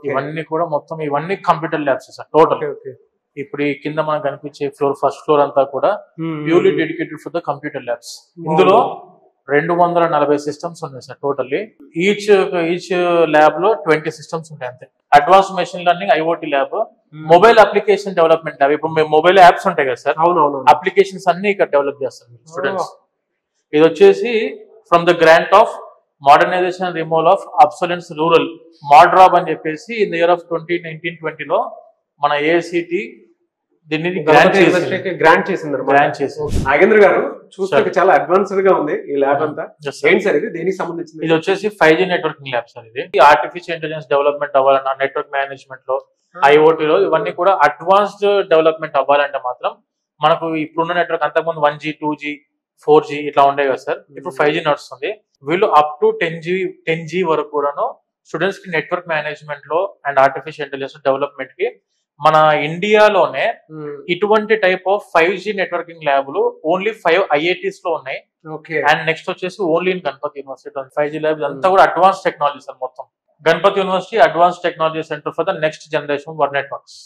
ఇవన్నీ కూడా మొత్తం ఇవన్నీ కంప్యూటర్ ల్యాబ్స్ సార్ టోటల్. ఇప్పుడు ఈ కింద మనకు కనిపించే ఫ్లోర్ ఫస్ట్ ఫ్లోర్ అంతా కూడా purely dedicated for the computer labs. ఇందులో 240 సిస్టమ్స్ ఉన్నాయి సార్ టోటల్లీ. ఈచ్ ల్యాబ్ లో 20 సిస్టమ్స్ ఉంటాయి అంతే. Advance machine learning IoT lab, mobile application development lab. ఇప్పుడు మేము మొబైల్ యాప్స్ ఉంటాయి కదా సార్, అప్లికేషన్స్ అన్ని ఇక్కడ డెవలప్ చేస్తారు స్టూడెంట్స్. ఇది వచ్చేసి from the grant of modernisation and removal of obsolescence rural MODROB అని చెప్పేసి ఇన్ ద ఇయర్ ఆఫ్ 2019-20 మన ఏఐసిటి దీన్ని గ్రాంట్ చేసింది. నాగేంద్ర గారు చూస్తే చాలా అడ్వాన్స్డ్ గా ఉంది ఈ ల్యాబ్ అంతా. ఏంటి సార్ ఇది, దేనికి సంబంధించింది? ఇది వచ్చేసి 5G నెట్వర్కింగ్ ల్యాబ్ సార్. ఇది ఆర్టిఫిషియల్ ఇంటెలిజెన్స్ డెవలప్మెంట్ అవ్వాలన్నా, నెట్వర్క్ మేనేజ్మెంట్ లో, ఐఓటీలో ఇవన్నీ కూడా అడ్వాన్స్డ్ డెవలప్మెంట్ అవ్వాలంటే మాత్రం మనకు ఇప్పుడున్న నెట్వర్క్ అంతకుముందు 1G 2G 4G ఇట్లా ఉండే కదా సార్, ఇప్పుడు 5G నడుస్తుంది. వీళ్ళు అప్ టు 10G వరకు కూడాను స్టూడెంట్స్ కి నెట్వర్క్ మేనేజ్మెంట్ లో అండ్ ఆర్టిఫిషియల్ ఇంటెలిజెన్స్ డెవలప్మెంట్ కి మన ఇండియాలోనే ఇటువంటి టైప్ ఆఫ్ 5G నెట్వర్కింగ్ ల్యాబ్లు ఓన్లీ 5 IITs లో ఉన్నాయి. అండ్ నెక్స్ట్ వచ్చేసి only in Ganapathy university 5G labs అంతా కూడా అడ్వాన్స్ టెక్నాలజీ సార్ మొత్తం. Ganapathy university advance technology centre for the next generation వర్ నెట్వర్క్స్.